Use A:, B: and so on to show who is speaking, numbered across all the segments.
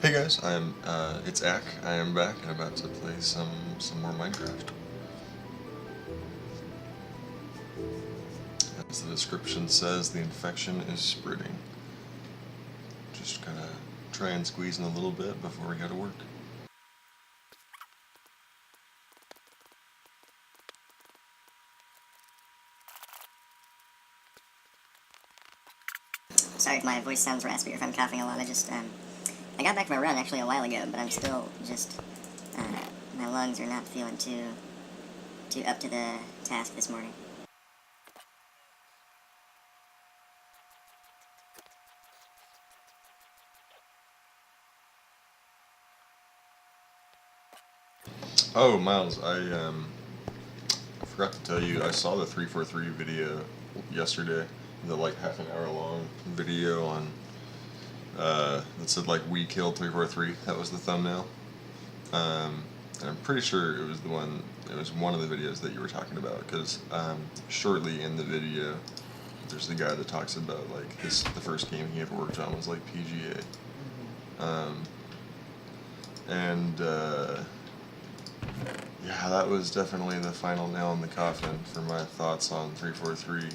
A: Hey guys, it's Ack. I am back and about to play some more Minecraft. As the description says, the infection is spreading. Just gotta try and squeeze in a little bit before we go to work.
B: Sorry if my voice sounds raspy or if I'm coughing a lot. I got back from a run actually a while ago, but I'm still just, my lungs are not feeling too up to the task this morning.
A: Oh, Miles, I forgot to tell you, I saw the 343 video yesterday, the like half an hour long video on, that said like, we killed 343, that was the thumbnail. And I'm pretty sure it was one of the videos that you were talking about, because shortly in the video, there's the guy that talks about like the first game he ever worked on was like PGA. And yeah, that was definitely the final nail in the coffin for my thoughts on 343.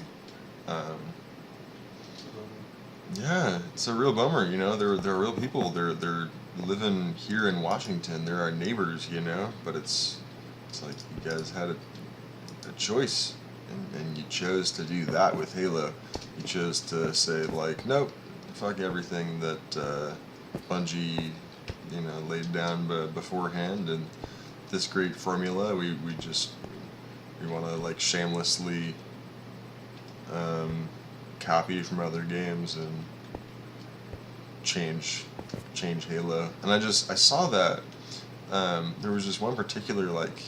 A: Yeah, it's a real bummer, you know. They're real people. They're living here in Washington. They're our neighbors, you know. But it's like you guys had a choice, and you chose to do that with Halo. You chose to say like, nope, fuck everything that Bungie, you know, laid down beforehand, and this great formula. We want to like shamelessly copy from other games and change Halo. And I saw that there was just one particular like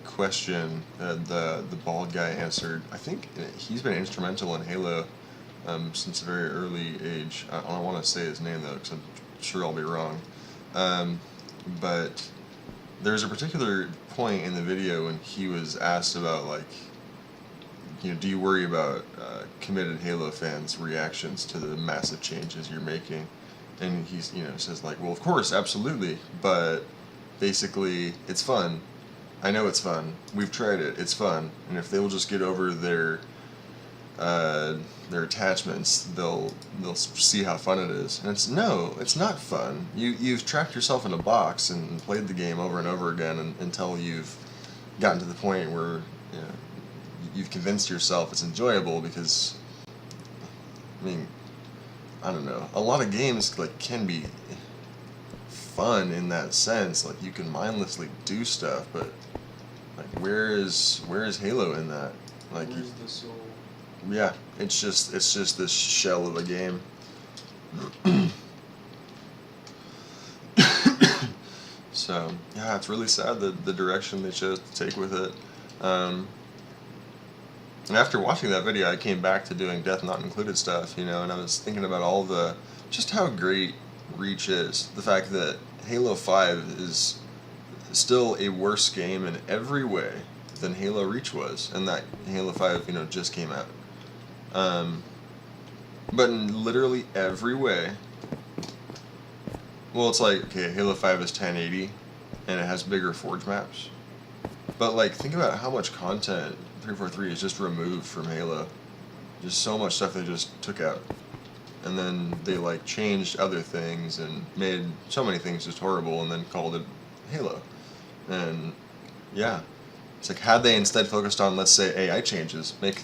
A: question that the bald guy answered. I think he's been instrumental in Halo since a very early age. I don't want to say his name though, because I'm sure I'll be wrong. But there's a particular point in the video when he was asked about like, you know, do you worry about committed Halo fans' reactions to the massive changes you're making? And he's, you know, says like, well, of course, absolutely, but basically, it's fun. I know it's fun. We've tried it. It's fun, and if they will just get over their attachments, they'll see how fun it is. And it's not fun. You've trapped yourself in a box and played the game over and over again until you've gotten to the point where, you know, you've convinced yourself it's enjoyable. Because, I mean, I don't know, a lot of games like can be fun in that sense. Like you can mindlessly do stuff, but like where is Halo in that? Like,
C: where's the soul?
A: Yeah, it's just this shell of a game. So yeah, it's really sad the direction they chose to take with it. And after watching that video, I came back to doing Death Not Included stuff, you know, and I was thinking about just how great Reach is. The fact that Halo 5 is still a worse game in every way than Halo Reach was, and that Halo 5, you know, just came out. But in literally every way, well, it's like, okay, Halo 5 is 1080, and it has bigger Forge maps. But like, think about how much content 343 is just removed from Halo. Just so much stuff they just took out. And then they like changed other things and made so many things just horrible and then called it Halo. And yeah, it's like, had they instead focused on, let's say, AI changes, make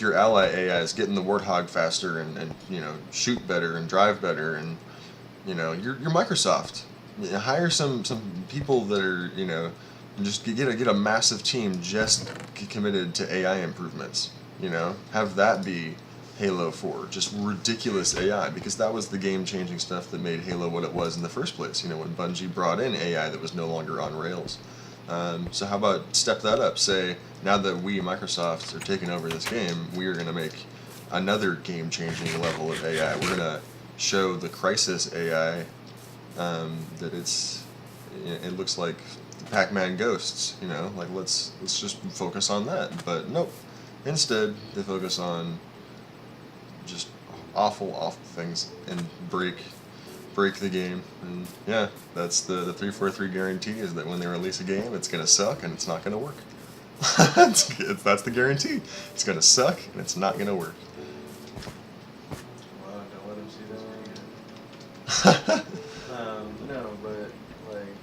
A: your ally AIs get in the Warthog faster and you know, shoot better and drive better, and you know, you're Microsoft. You know, hire some people that are, you know, just get a massive team just committed to AI improvements. You know, have that be Halo 4, just ridiculous AI, because that was the game-changing stuff that made Halo what it was in the first place. You know, when Bungie brought in AI that was no longer on rails. So how about step that up? Say, now that we, Microsoft, are taking over this game, we are going to make another game-changing level of AI. We're going to show the Crisis AI that it looks like Pac-Man ghosts. You know, like let's just focus on that. But nope. Instead, they focus on just awful things and break break the game. And yeah, that's the 343 guarantee, is that when they release a game, it's gonna suck and it's not gonna work. That's the guarantee. It's gonna suck and it's not gonna work.
C: Well, don't let him see this video. No, but like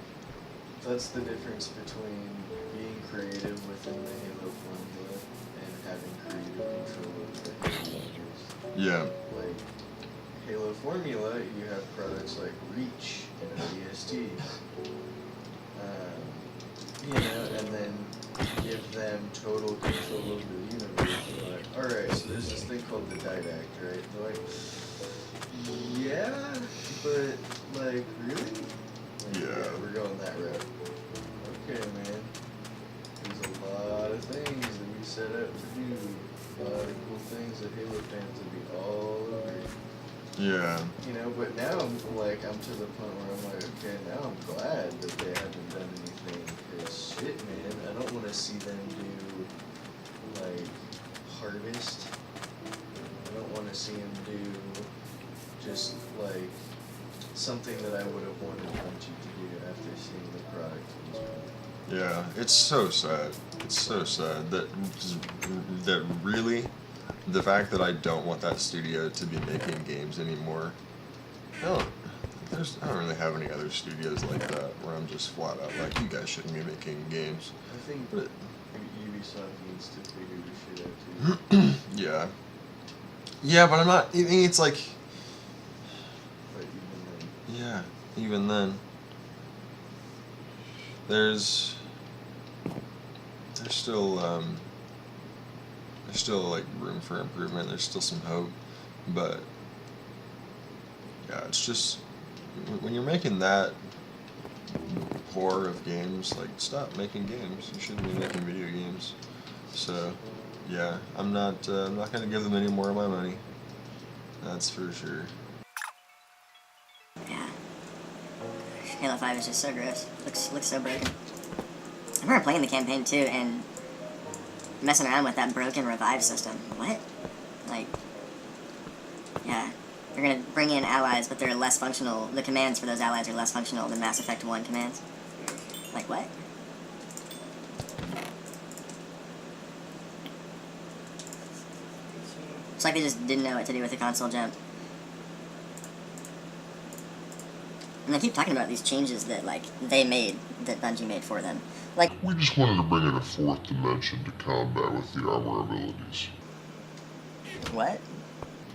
C: that's the difference between being creative within the Halo formula and having creative control of the Halo engines.
A: Yeah.
C: Like Halo formula, you have products like Reach and ODST. You know, and then give them total control over the universe. They're like, alright, so there's this thing called the Didact, right? They're like, yeah, but like, really? Like,
A: Yeah.
C: We're going that route. Okay, man. There's a lot of things that we set out to do. A lot of cool things that Halo fans would be all over.
A: Yeah.
C: You know, but now I'm to the point where I'm like, okay, now I'm glad that they haven't done anything. Cause shit, man, I don't want to see them do like Harvest. I don't want to see them do just like something that I would have wanted Bungie to do after seeing the product.
A: Yeah, it's so sad. It's so sad that really, the fact that I don't want that studio to be making games anymore. I don't really have any other studios like that where I'm just flat out like, you guys shouldn't be making games.
C: I think
A: But
C: Ubisoft needs to figure this shit out too.
A: yeah. Yeah, but I'm not. It's like,
C: But even then,
A: yeah, even then, there's still like room for improvement. There's still some hope, but yeah, it's just when you're making that poor of games, like, stop making games. You shouldn't be making video games. So yeah, I'm not gonna give them any more of my money. That's for sure.
B: Yeah. Halo 5 is just so gross. Looks so broken. I remember playing the campaign too and messing around with that broken revive system. What? Like, yeah. They're gonna bring in allies, but they're less functional. The commands for those allies are less functional than Mass Effect 1 commands. Like, what? It's like they just didn't know what to do with the console jump. And they keep talking about these changes that, like, they made, that Bungie made for them. Like,
D: we just wanted to bring in a fourth dimension to combat with the armor abilities.
B: what?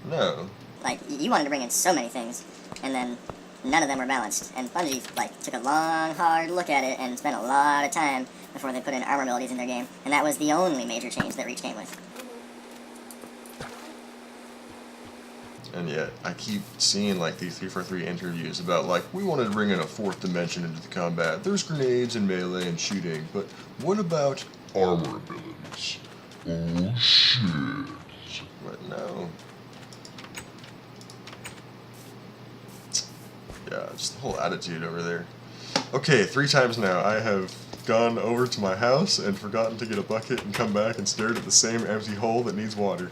A: No.
B: Like, you wanted to bring in so many things, and then none of them were balanced. And Bungie, like, took a long, hard look at it and spent a lot of time before they put in armor abilities in their game. And that was the only major change that Reach came with.
A: And yet, I keep seeing, like, these 343 interviews about, like, we wanted to bring in a fourth dimension into the combat. There's grenades and melee and shooting, but what about
D: Armor abilities. Oh shit.
A: But no. Yeah, just the whole attitude over there. Okay, 3 times now I have gone over to my house and forgotten to get a bucket and come back and stared at the same empty hole that needs water.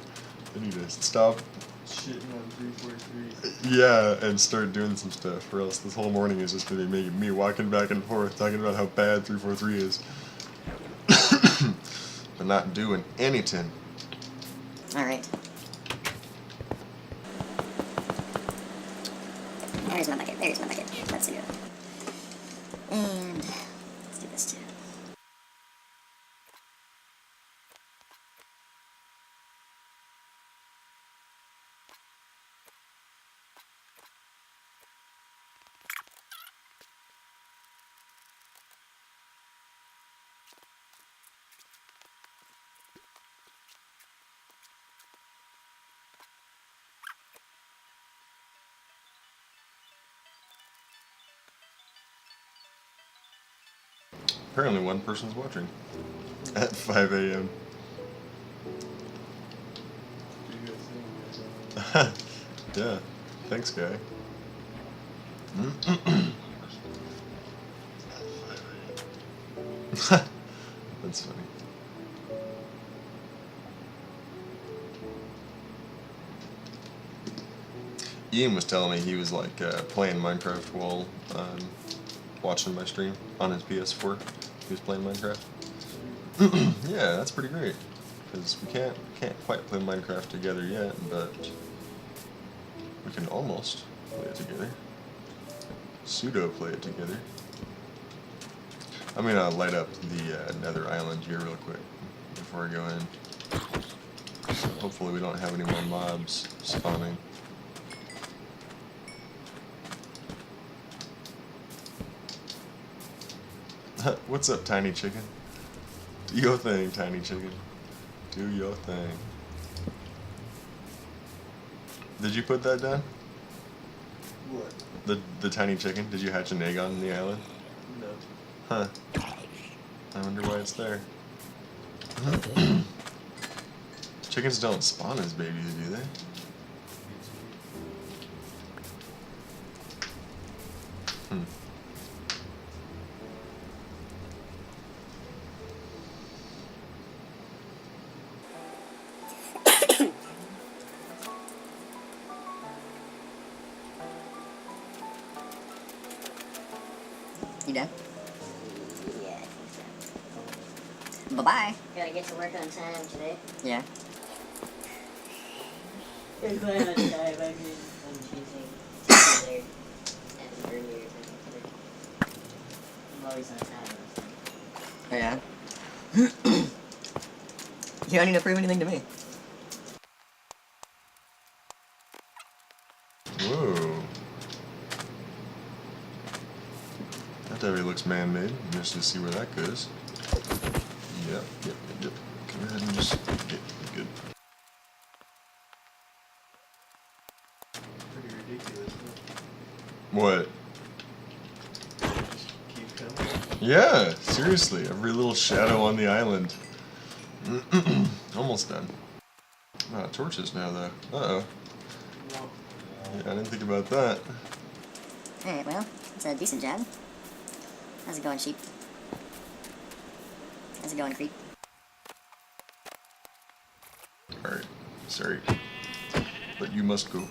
A: I need to stop,
C: shitting on 343.
A: yeah, and start doing some stuff, or else this whole morning is just going to be making me walking back and forth talking about how bad 343 is. But not doing anything.
B: Alright. There's my bucket. There's my bucket. Let's do it. And let's do this too.
A: Apparently one person's watching at 5 a.m.
C: Do your thing, guys.
A: Yeah, thanks, guy. That's funny. Ian was telling me he was like playing Minecraft while watching my stream on his PS4. He was playing Minecraft. Yeah, that's pretty great. Because we can't quite play Minecraft together yet, but we can almost play it together. Pseudo play it together. I'm gonna light up the Nether island here real quick before I go in. So hopefully we don't have any more mobs spawning. What's up, tiny chicken? Do your thing, tiny chicken. Do your thing. Did you put that down?
C: What?
A: The tiny chicken? Did you hatch an egg on the island?
C: No.
A: Huh. I wonder why it's there. Chickens don't spawn as babies, do they? Hmm.
B: You done?
E: Yeah, I think so.
B: Bye-bye.
E: Gotta get to work on time today.
B: Yeah.
E: It's going on time. I'm choosing together and earlier than today. I'm always on time.
B: Oh, yeah? You don't need to prove anything to me.
A: Whoa. That definitely looks man-made. Let's just see where that goes. Yep. Go ahead and just get good.
C: Pretty ridiculous, huh?
A: What?
C: Just keep coming.
A: Yeah, seriously. Every little shadow on the island. Almost done. Ah, torches now, though. Uh-oh.
C: No.
A: Yeah, I didn't think about that.
B: Alright, well, it's a decent job. How's it going, sheep? How's it going, creep?
A: Alright, sorry. But you must go.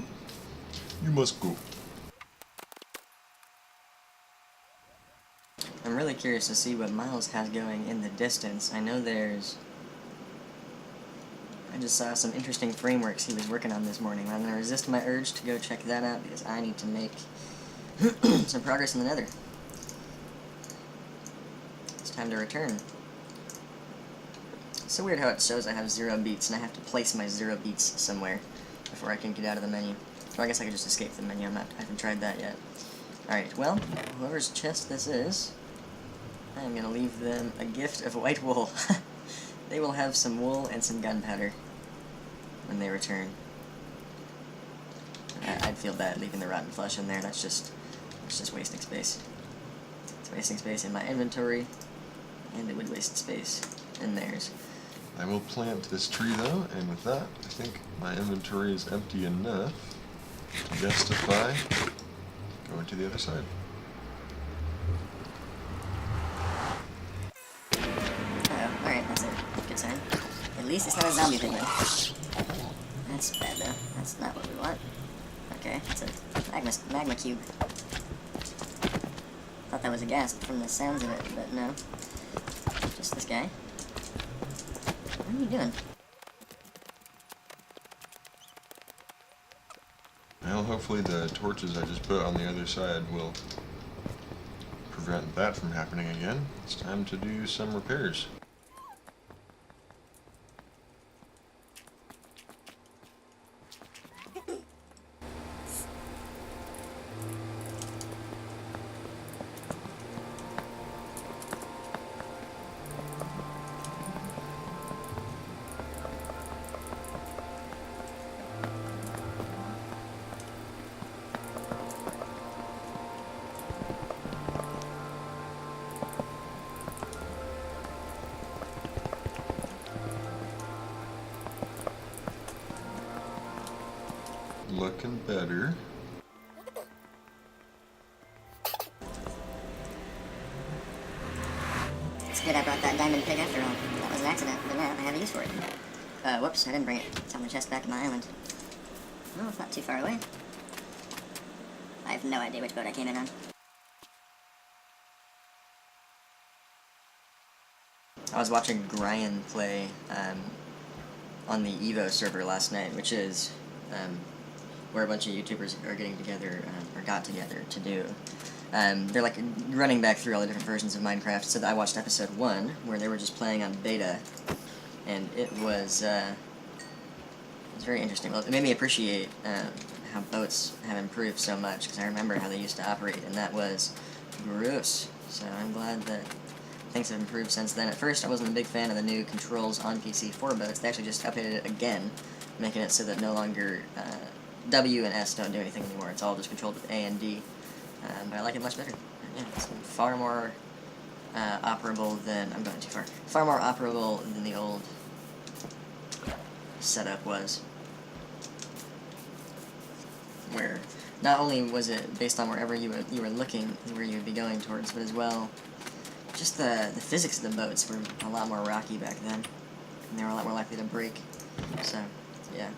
A: You must go.
B: I'm really curious to see what Myles has going in the distance. I know I just saw some interesting frameworks he was working on this morning. I'm going to resist my urge to go check that out because I need to make some progress in the Nether. It's time to return. It's so weird how it shows I have 0 beats and I have to place my 0 beats somewhere before I can get out of the menu. Or I guess I could just escape the menu. I haven't tried that yet. Alright, well, whoever's chest this is, I am going to leave them a gift of white wool. They will have some wool and some gunpowder when they return. I'd feel bad leaving the rotten flesh in there. That's just wasting space. It's wasting space in my inventory, and it would waste space in theirs.
A: I will plant this tree, though, and with that, I think my inventory is empty enough to justify going to the other side.
B: Alright, that's a good sign. At least it's not a zombie pigman. That's bad, though. That's not what we want. Okay, it's a magma cube. Thought that was a gas from the sounds of it, but no. Just this guy. What are you doing?
A: Well, hopefully the torches I just put on the other side will prevent that from happening again. It's time to do some repairs. Looking better.
B: It's good I brought that diamond pig after all. That was an accident, but now I have a use for it. Whoops, I didn't bring it. It's on the chest back at my island. Well, it's not too far away. have no idea which boat I came in on. I was watching Brian play on the Evo server last night, which is where a bunch of YouTubers are getting together, or got together to do. They're like running back through all the different versions of Minecraft, so I watched episode 1, where they were just playing on beta, and it was very interesting. Well, it made me appreciate how boats have improved so much, because I remember how they used to operate, and that was gross. So I'm glad that things have improved since then. At first, I wasn't a big fan of the new controls on PC for boats. They actually just updated it again, making it so that no longer W and S don't do anything anymore. It's all just controlled with A and D. But I like it much better. Yeah, it's far more operable than... I'm going too far. Far more operable than the old setup was. Where not only was it based on wherever you were looking, where you would be going towards, but as well, just the physics of the boats were a lot more rocky back then, and they were a lot more likely to break. So, yeah,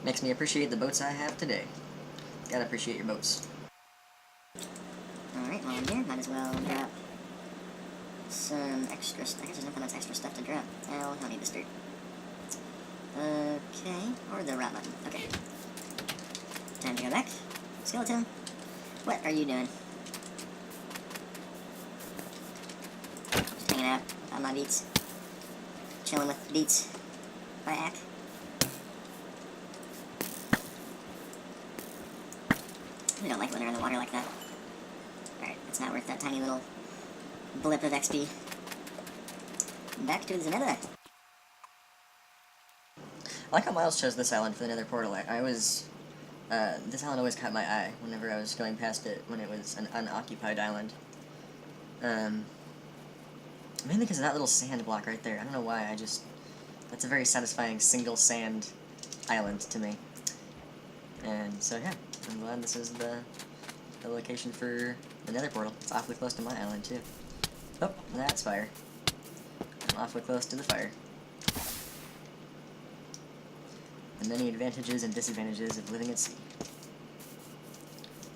B: makes me appreciate the boats I have today. Gotta appreciate your boats. Alright, while I'm here, might as well drop some extra stuff. I guess there's nothing else extra stuff to drop. Well, I don't need this dirt. Okay, or the rot button. Okay. Time to go back. Skeleton, what are you doing? Just hanging out on my beats. Chilling with beats by Ack. I don't like when they're in the water like that. Alright, it's not worth that tiny little blip of XP. Back to the Nether. I like how Myles chose this island for the Nether portal. I was... this island always caught my eye whenever I was going past it when it was an unoccupied island. Mainly because of that little sand block right there. I don't know why, that's a very satisfying single sand island to me. And so yeah, I'm glad this is the location for the Nether portal. It's awfully close to my island too. Oh, that's fire. I'm awfully close to the fire. The many advantages and disadvantages of living at sea.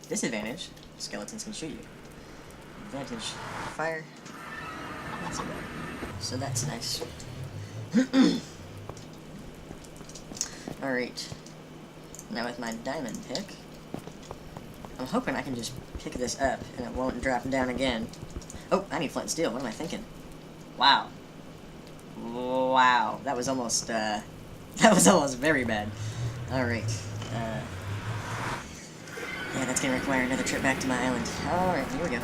B: Disadvantage, skeletons can shoot you. Advantage, fire, not so bad. So that's nice. Alright. Now with my diamond pick, I'm hoping I can just pick this up and it won't drop down again. Oh, I need flint and steel. What am I thinking? Wow. Wow. That was almost, that was almost very bad. Alright. Yeah, that's gonna require another trip back to my island. Alright, here we go.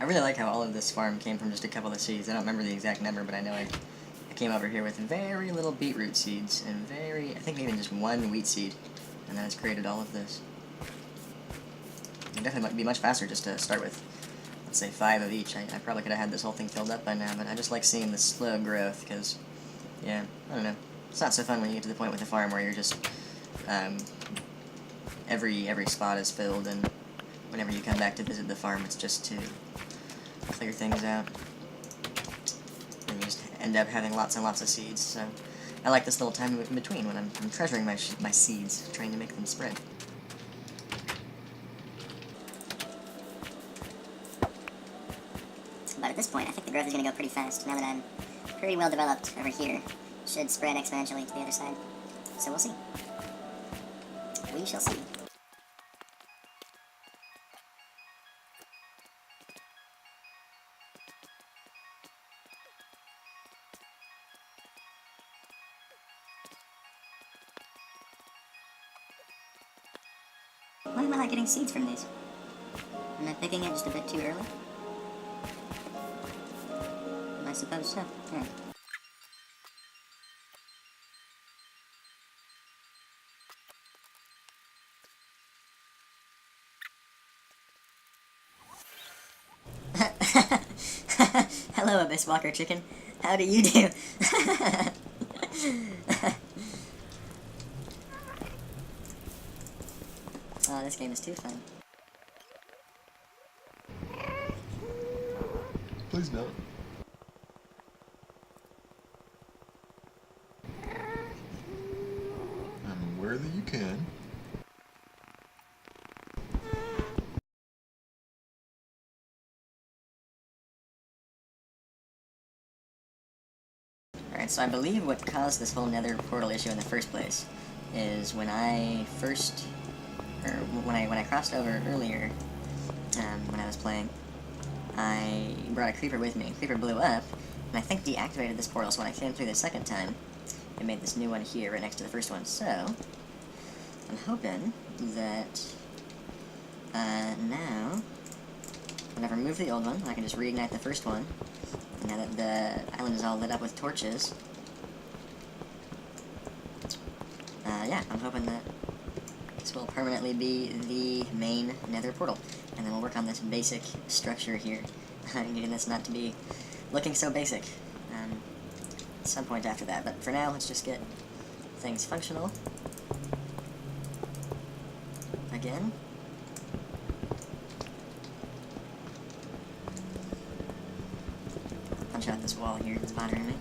B: I really like how all of this farm came from just a couple of seeds. I don't remember the exact number, but I know I came over here with very little beetroot seeds, and I think even just one wheat seed, and that has created all of this. It definitely might be much faster just to start with, let's say, 5 of each. I probably could have had this whole thing filled up by now, but I just like seeing the slow growth, because, yeah, I don't know. It's not so fun when you get to the point with the farm where you're just, every spot is filled, and whenever you come back to visit the farm, it's just to clear things out. And you just end up having lots and lots of seeds, so I like this little time in between when I'm treasuring my seeds, trying to make them spread. But at this point, I think the growth is going to go pretty fast, now that I'm pretty well developed over here. Should spread exponentially to the other side. So we'll see. We shall see. Why am I not getting seeds from these? Am I picking it just a bit too early? I suppose so. Yeah. Hello, Abyss. Ice Walker Chicken. How do you do? Oh, this game is too fun.
A: Please don't. I'm aware that you can.
B: Alright, so I believe what caused this whole Nether portal issue in the first place is when I first, or when I crossed over earlier, when I was playing, I brought a creeper with me. Creeper blew up, and I think deactivated this portal, so when I came through the second time, it made this new one here right next to the first one. So, I'm hoping that now, when I've removed the old one, I can just reignite the first one. Now that the island is all lit up with torches, yeah, I'm hoping that this will permanently be the main Nether portal. And then we'll work on this basic structure here, getting this not to be looking so basic at some point after that. But for now, let's just get things functional again. Punch out this wall here, it's bothering me.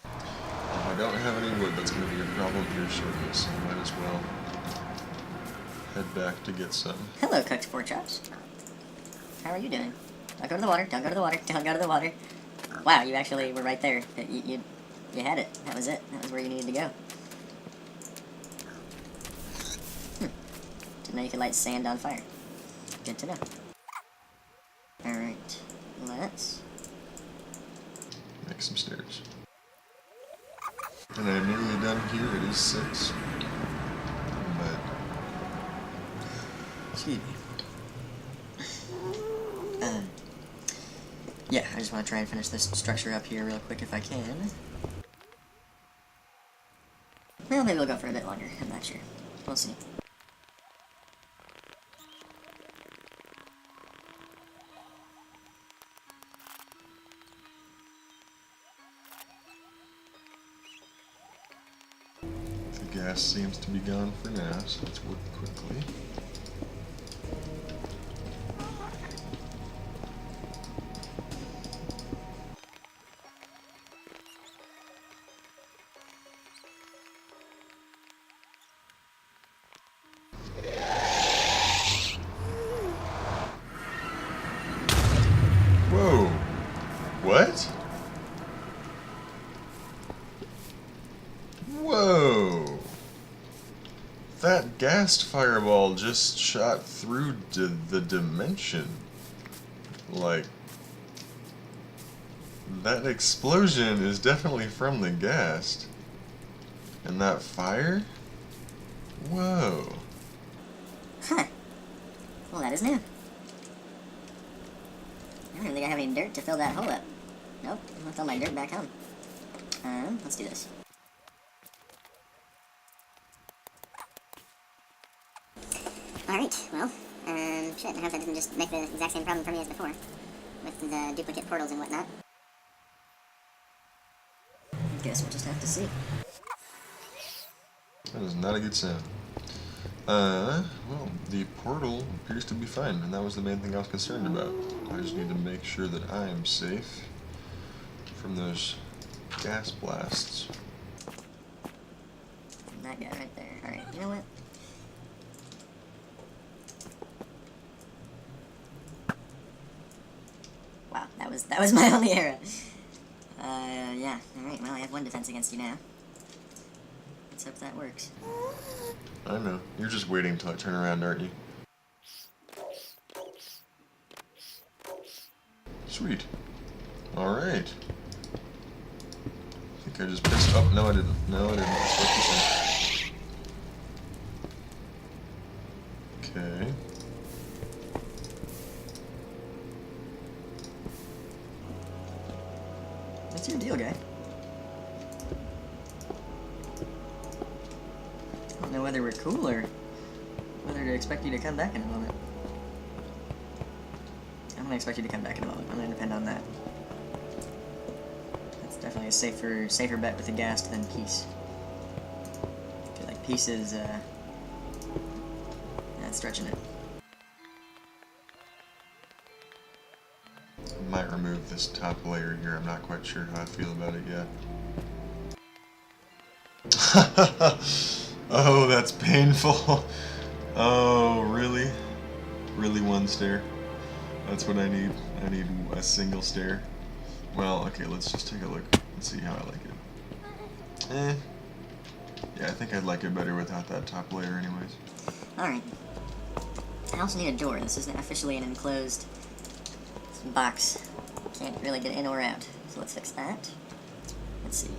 A: If I don't have any wood, that's going to be a problem here shortly, so I might as well head back to get some.
B: Hello, cooked pork chops. How are you doing? Don't go to the water, don't go to the water, don't go to the water. Wow, you actually were right there. You had it. That was it. That was where you needed to go. Didn't know you could light sand on fire. Good to know. Alright, let's
A: Make some stairs. And I'm nearly done here. It is 6. But excuse me.
B: Yeah, I just want to try and finish this structure up here real quick if I can. Well, maybe we'll go for a bit longer. I'm not sure. We'll see.
A: the gas seems to be gone for now, so let's work quickly. Whoa! What? Whoa! That gassed fireball just shot through the dimension. Like, that explosion is definitely from the ghast. And that fire? Whoa.
B: Huh. Well, that is new. I don't even think I have any dirt to fill that hole up. Nope, I'm gonna fill my dirt back home. Let's do this. Alright, well, shit, I hope that didn't just make the exact same problem for me as before. With the duplicate portals and whatnot. Guess we'll just have to see.
A: That is not a good sound. Well, the portal appears to be fine, and that was the main thing I was concerned about. I just need to make sure that I am safe from those gas blasts.
B: That guy right there. Alright, you know what? Wow, that was my only arrow. Yeah. Alright, well I have one defense against you now. Let's hope that works.
A: I know. You're just waiting until I turn around, aren't you? Sweet. Alright. I think I just pissed. Oh, no, I didn't. No, I didn't. That's what you said. Okay.
B: What's your deal, guy? I don't know whether we're cool or whether to expect you to come back in a moment. I'm gonna expect you to come back in a moment. I'm gonna depend on that. That's definitely a safer bet with the ghast than peace. I feel like peace is, that's stretching it.
A: Might remove this top layer here. I'm not quite sure how I feel about it yet. Oh, that's painful. Oh, really? Really one stair? That's what I need. I need a single stair. Well, okay, let's just take a look and see how I like it. Yeah, I think I'd like it better without that top layer anyways.
B: Alright. I also need a door. This isn't officially an enclosed box. Can't really get in or out. So let's fix that. Let's see,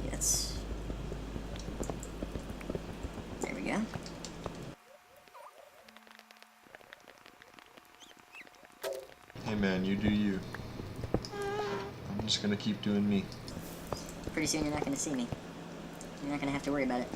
B: there we go.
A: Hey man, you do you. I'm just gonna keep doing me.
B: Pretty soon you're not going to see me. You're not going to have to worry about it.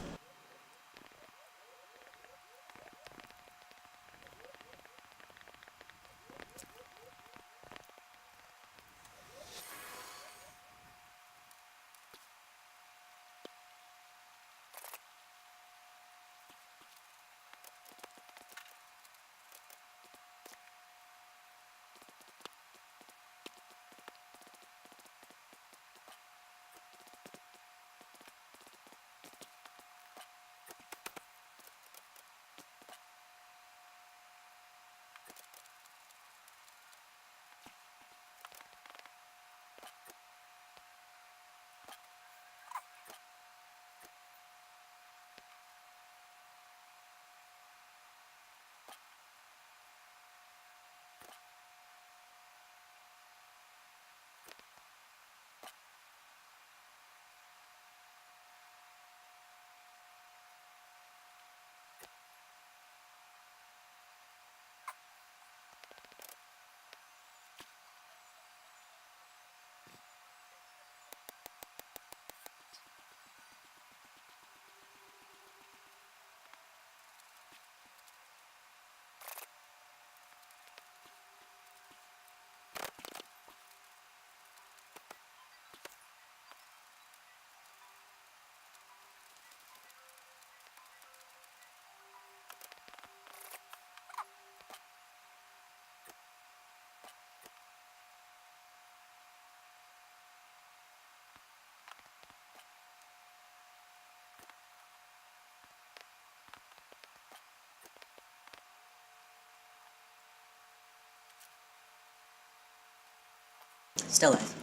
B: Still alive.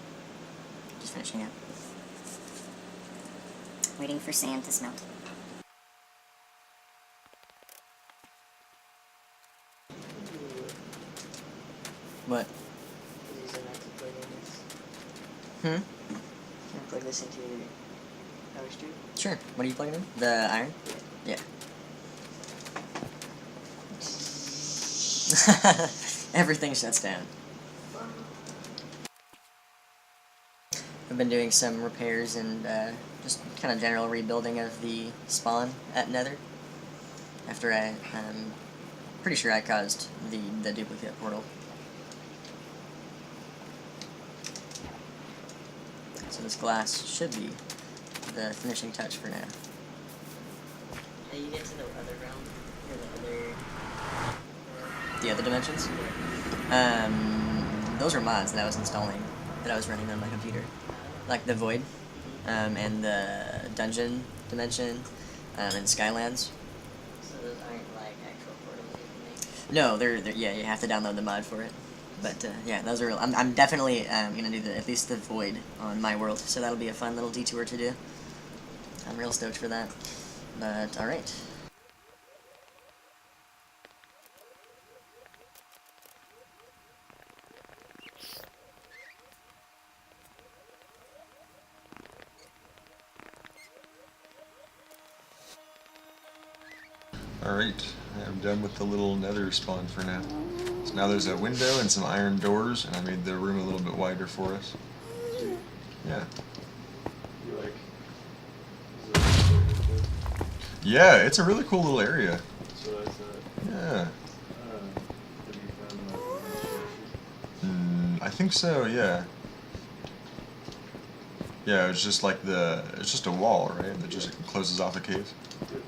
B: Just finishing up. Waiting for sand to smelt. What?
E: Is there not to plug in this?
B: Hmm?
E: Can I plug this into your power strip?
B: Sure. What are you plugging in? The iron? Yeah. Everything shuts down. I've been doing some repairs and just kind of general rebuilding of the spawn at Nether. After I'm pretty sure I caused the duplicate portal. So this glass should be the finishing touch for now.
E: How you get to the other realm? Or the other...
B: The other dimensions? Those were mods that I was installing, that I was running on my computer. Like the Void, and the Dungeon Dimension, and Skylands.
E: So those aren't like actual portals you can make?
B: No, they're yeah, you have to download the mod for it. But yeah, those are. I'm definitely gonna do at least the Void on my world, so that'll be a fun little detour to do. I'm real stoked for that. But all right.
A: Alright, I'm done with the little nether spawn for now. So now there's a window and some iron doors, and I made the room a little bit wider for us. Yeah. Yeah, it's a really cool little area.
C: That's what I thought.
A: Yeah.
C: Have you found that one structure?
A: I think so, yeah. Yeah, it's just like it's just a wall, right? That just closes off the cave.
C: Yep.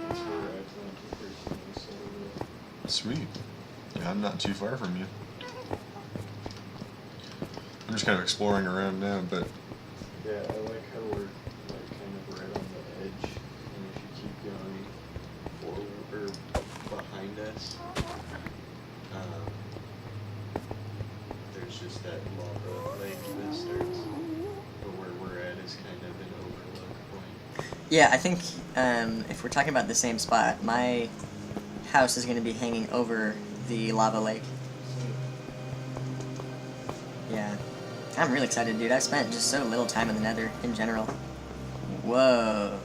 C: That's where I found the first time I saw that.
A: Sweet. Yeah, I'm not too far from you. I'm just kind of exploring around now, but
C: Yeah, I like how we're like kind of right on the edge, and if you keep going forward or behind us, there's just that lava lake that starts. But where we're at is kind of an overlook point.
F: Yeah, I think if we're talking about the same spot, my house is going to be hanging over the lava lake. Yeah. I'm really excited, dude. I've spent just so little time in the Nether in general. Whoa.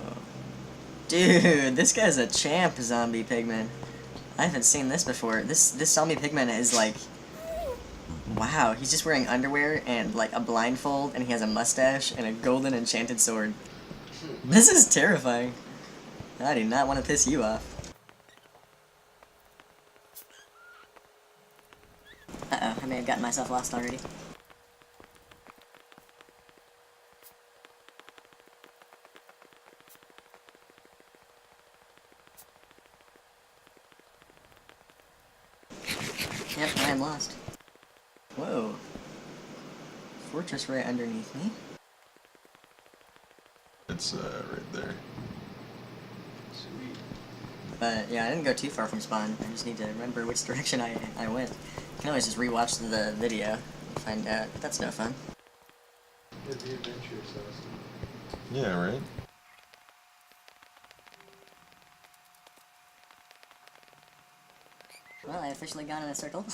F: Dude, this guy's a champ zombie pigman. I haven't seen this before. This zombie pigman is like... Wow, he's just wearing underwear and like a blindfold, and he has a mustache and a golden enchanted sword. This is terrifying. I do not want to piss you off. Uh-oh, I may have gotten myself lost already. Yep, I am lost. Whoa. Fortress right underneath me.
A: it's right there.
C: Sweet.
F: But yeah, I didn't go too far from spawn. I just need to remember which direction I went. I can always just rewatch the video and find out. But that's no fun.
C: Yeah, the adventure is awesome.
A: Yeah, right?
B: Well, I officially gone in a circle.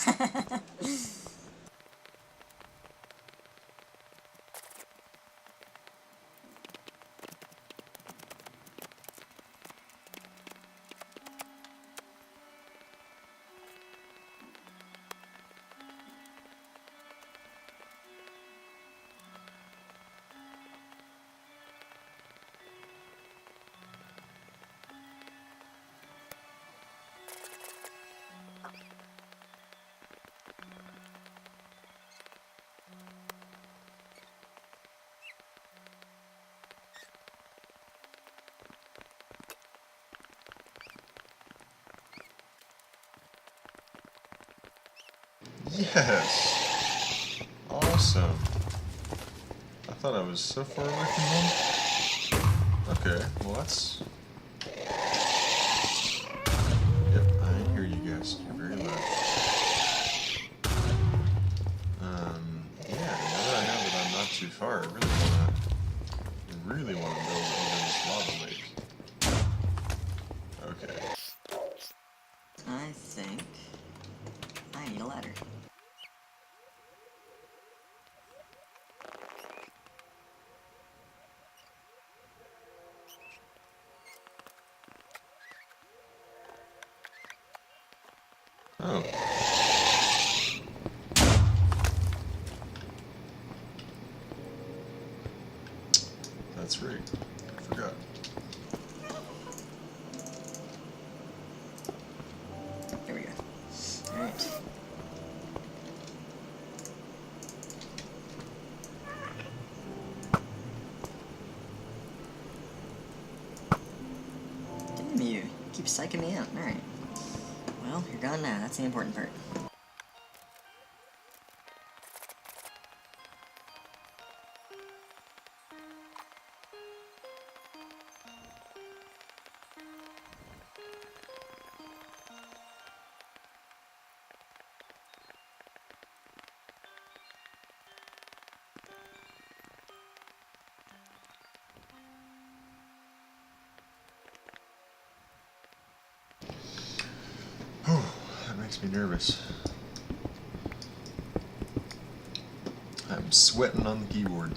A: Yes! Awesome. I thought I was so far away from home. Okay, well that's... Yep, I hear you guys. You're very loud. Yeah, now that I know that I'm not too far, I really wanna build over this lava lake. Okay.
F: I think I need a ladder.
A: Oh. That's right. I forgot.
F: There we go. Alright. Damn you. Keep psyching me out. Alright. Well, you're gone now. That's the important part.
A: That makes me nervous. I'm sweating on the keyboard.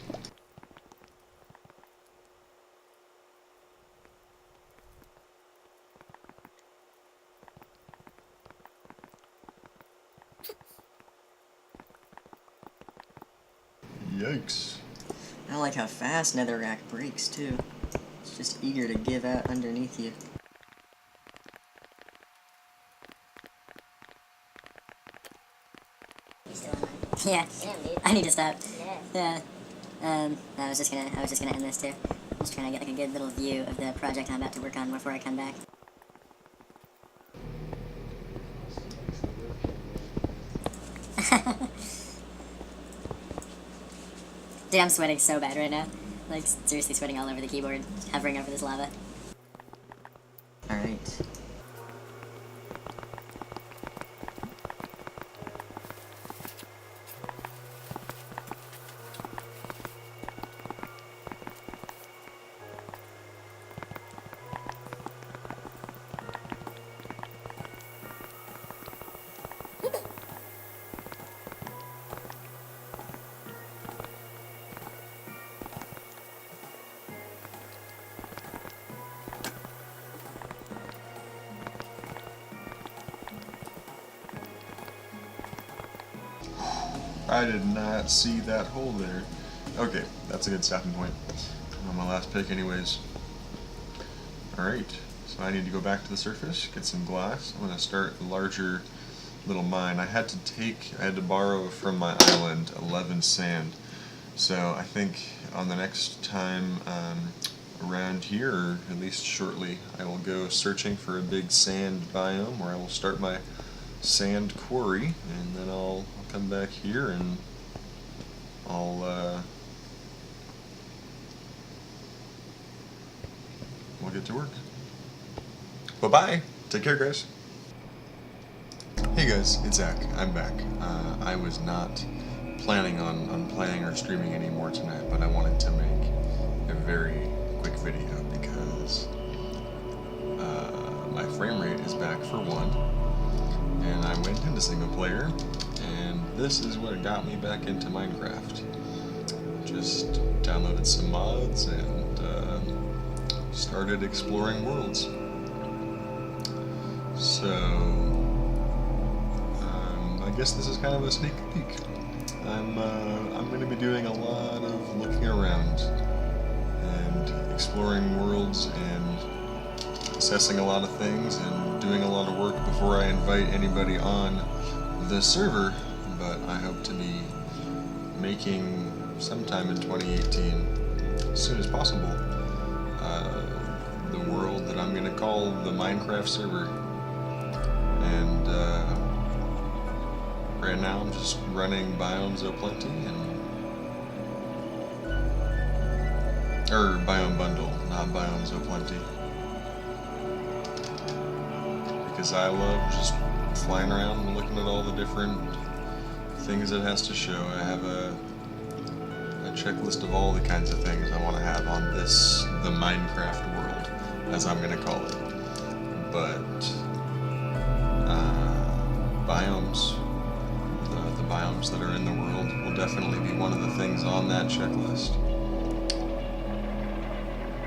A: Yikes.
F: I like how fast netherrack breaks, too. just eager to give out underneath you.
E: You still online?
B: Yeah,
E: Damn, dude.
B: I need to stop.
E: Yeah.
B: Yeah. I was just gonna end this too. Just trying to get like a good little view of the project I'm about to work on before I come back. Dude, I'm sweating so bad right now. Like, seriously sweating all over the keyboard, hovering over this lava.
F: Alright.
A: I did not see that hole there. Okay, that's a good stopping point. On my last pick anyways. Alright, so I need to go back to the surface, get some glass. I'm going to start a larger little mine. I had to borrow from my island 11 sand. So I think on the next time around here, or at least shortly, I will go searching for a big sand biome where I will start my sand quarry, and then I'll come back here and we'll get to work. Bye-bye! Take care, guys! Hey guys, it's Zach. I'm back. I was not planning on playing or streaming anymore tonight, but I wanted to make a very quick video because my frame rate is back for one, and I went into single player, and this is what got me back into Minecraft. Just downloaded some mods and started exploring worlds. So I guess this is kind of a sneak peek. I'm going to be doing a lot of looking around and exploring worlds and assessing a lot of things and doing a lot of work before I invite anybody on the server, but I hope to be making sometime in 2018, as soon as possible, the world that I'm going to call the Minecraft server. And right now I'm just running Biomes O'Plenty or Biome Bundle, not Biomes O'Plenty. Because I love just flying around and looking at all the different things it has to show. I have a checklist of all the kinds of things I want to have on the Minecraft world, as I'm going to call it. But biomes, the biomes that are in the world will definitely be one of the things on that checklist.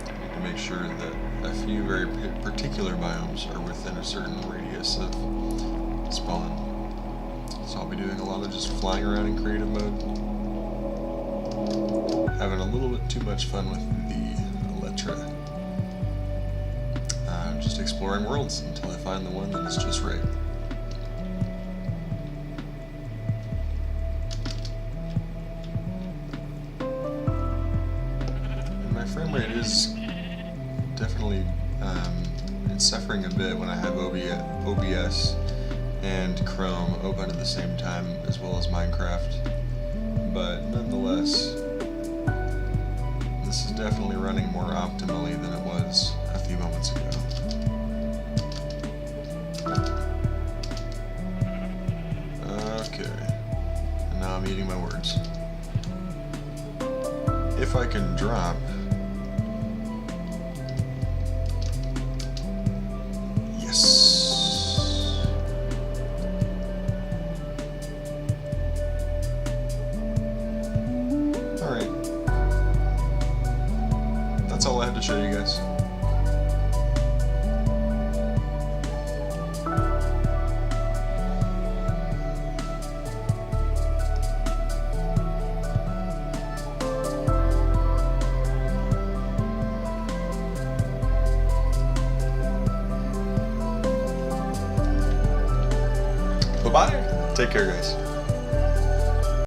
A: I need to make sure that a few very particular biomes are within a certain radius of spawn. So I'll be doing a lot of just flying around in creative mode. Having a little bit too much fun with the Elytra. Just exploring worlds until I find the one that is just right. And my frame rate is definitely it's suffering a bit when I have OBS and Chrome open at the same time, as well as Minecraft. But nonetheless, this is definitely running more optimally than it was a few moments ago. Okay, and now I'm eating my words. If I can drop... Yes! Alright. That's all I had to show you guys. Bye-bye. Take care, guys.